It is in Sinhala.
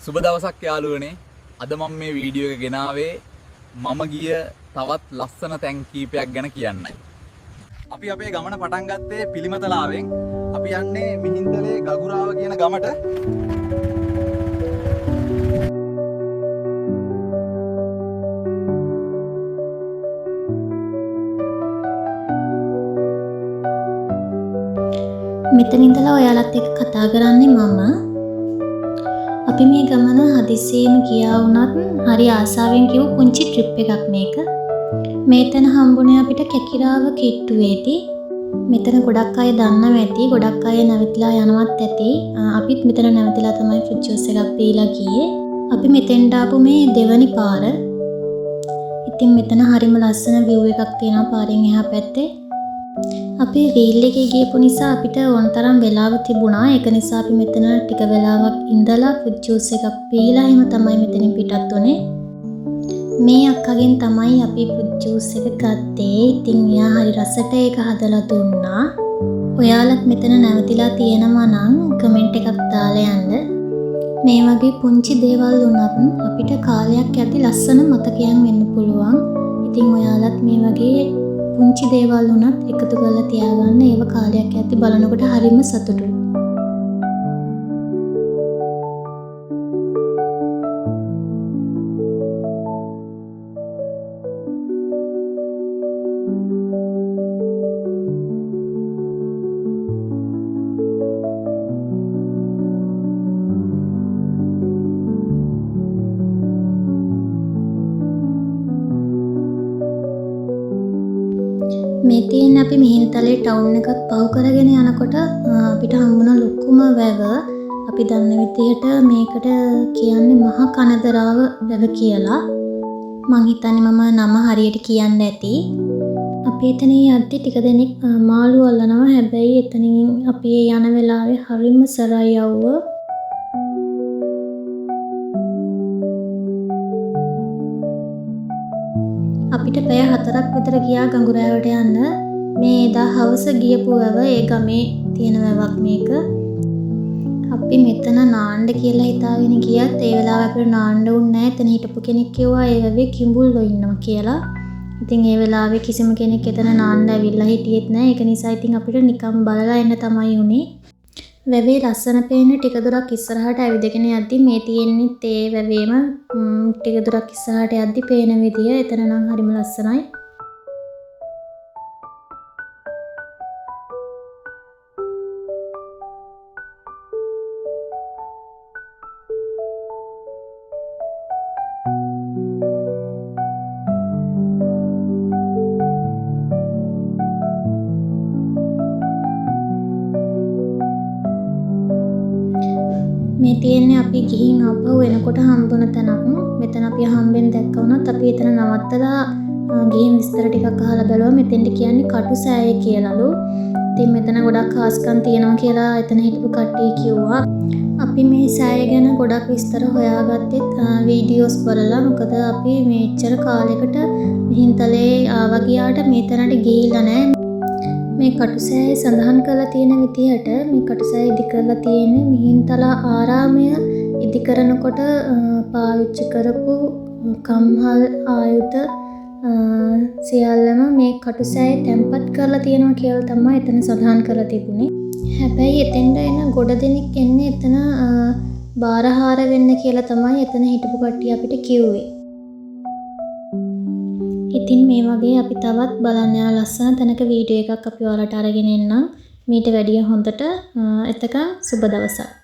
සුබ දවසක් යාළුවනේ. අද මම මේ වීඩියෝ එක ගෙනාවේ මම ගිය තවත් ලස්සන තැන් කීපයක් ගැන කියන්නයි. අපි අපේ ගමන පටන් ගත්තේ පිළිමතලාවෙන්. අපි යන්නේ මිහින්තලේ ගගුරාව කියන ගමට. මෙතන ඉඳලා ඔයාලත් එක්ක කතා කරන්නේ මම. අපි මේ ගමන හදිස්සියෙම ගියා වුණත් හරි ආසාවෙන් ගිහුව පුංචි ට්‍රිප් එකක් මේක. මේතන හම්බුනේ අපිට කැකිරාව කිට්ටුවේදී. මෙතන ගොඩක් අය දන්නව ඇති, ගොඩක් අය නැවතිලා යනවත් ඇති. අපිත් මෙතන නැවතිලා තමයි ෆෘට් ජූස් එකක් පීලා ගියේ. අපි මෙතෙන්ට ආපු මේ දෙවනි පාර. ඉතින් මෙතන හරිම ලස්සන view එකක් තියෙනවා පාරෙන් එහා පැත්තේ. අපි වීල් එකේ ගියපු නිසා අපිට වොන්තරම් වෙලාව තිබුණා. ඒක නිසා අපි මෙතන ටික වෙලාවක් ඉඳලා ෆෘට් ජූස් එකක් පීලා එහෙම තමයි මෙතනින් පිටත් උනේ. මේ අක්කගෙන් තමයි අපි ෆෘට් ජූස් එක ගත්තේ. ඉතින් එයා හරි රසට ඒක හදලා දුන්නා. ඔයාලත් මෙතන නැවතිලා තියෙනවා නම් කමෙන්ට් එකක් දාලා යන්න. මේ වගේ පුංචි දේවල් වුණත් අපිට කාලයක් ඇති ලස්සන මතකයන් වෙන්න පුළුවන්. ඉතින් ඔයාලත් මේ වගේ පුංචි දේවල් වුණත් එකතු කරලා තියාගන්න. ඒව කාලයක් ඇති බලනකොට හරිම සතුටුයි. මේ තියෙන අපි මිහින්තලේ ටවුන් එකක් පහු කරගෙන යනකොට අපිට හම්බුණ ලොකුම වැව. අපි දන්න විදිහට මේකට කියන්නේ මහා කනදරාව වැව කියලා. මං හිතන්නේ මම නම හරියට කියන්න ඇති. අපි එතන යද්දි ටික දෙනෙක් මාළු අල්ලනවා. හැබැයි එතනින් අපි යන වෙලාවේ හරිම සරයි යවුව. අපිට පැය 4ක් විතර ගියා ගඟුරෑවට යන්න. මේ එදා හවස ගියපු වැව, ඒ ගමේ තියෙන වැවක් මේක. අපි මෙතන නාන්න කියලා හිතාගෙන ගියත් ඒ වෙලාව අපිට නාන්න උන්නේ නැහැ. එතන හිටපු කෙනෙක් කිව්වා ඒ වැවේ කිඹුල්ලෝ ඉන්නවා කියලා. ඉතින් ඒ වෙලාවේ කිසිම කෙනෙක් එතන නාන්න ඇවිල්ලා හිටියෙත් නැහැ. ඒක නිසා ඉතින් අපිට නිකන් බලලා එන්න තමයි උනේ. වැවේ ලස්සන පේන ටික දුරක් ඉස්සරහට ඇවිදගෙන යද්දි මේ තියෙන්නේ ඒ වැවේම ටික දුරක් ඉස්සරහට යද්දි පේන විදිය එතන නම් හරිම ලස්සනයි. මේ තියෙන්නේ අපි ගිහින් ආපහු එනකොට හම්බුන තැනක්. මෙතන අපි හම්බෙන් දැක්ක වුණත් අපි එතන නවත්තලා ගිහින් විස්තර ටිකක් අහලා බලුවා. මෙතෙන්ට කියන්නේ කටු සෑය කියලාලු. ඉතින් මෙතන ගොඩක් ખાස්කම් තියෙනවා කියලා එතන හිටපු කට්ටිය කිව්වා. අපි මේ සෑය ගැන ගොඩක් විස්තර හොයාගත්තෙත් වීඩියෝස් බලලා. මොකද අපි මෙච්චර කාලයකට මිහින්තලේ ආවා ගියාට මේ තැනට ගිහිල්ලා නැහැ. මේ කටුසෑය සඳහන් කරලා තියෙන විදිහට මේ කටුසෑය ඉදි කරලා තියෙන්නේ මිහින්තලා ආරාමය ඉදි කරනකොට පාවිච්චි කරපු කම්හල් ආයුධ සියල්ලම මේ කටුසෑය තැන්පත් කරලා තියෙනවා කියලා තමයි එතන සඳහන් කරලා තිබුණේ. හැබැයි එතෙන්ට එන ගොඩ දෙනෙක් එන්නේ එතන බාරහාර වෙන්න කියලා තමයි එතන හිටපු කට්ටිය අපිට කිව්වේ. ඉතින් මේ වගේ අපි තවත් බලන්න යන ලස්සන තැනක වීඩියෝ එකක් අපි ඔයාලට අරගෙන එන්නම්. මීට වැඩිය හොඳට. එතකන් සුබ දවසක්.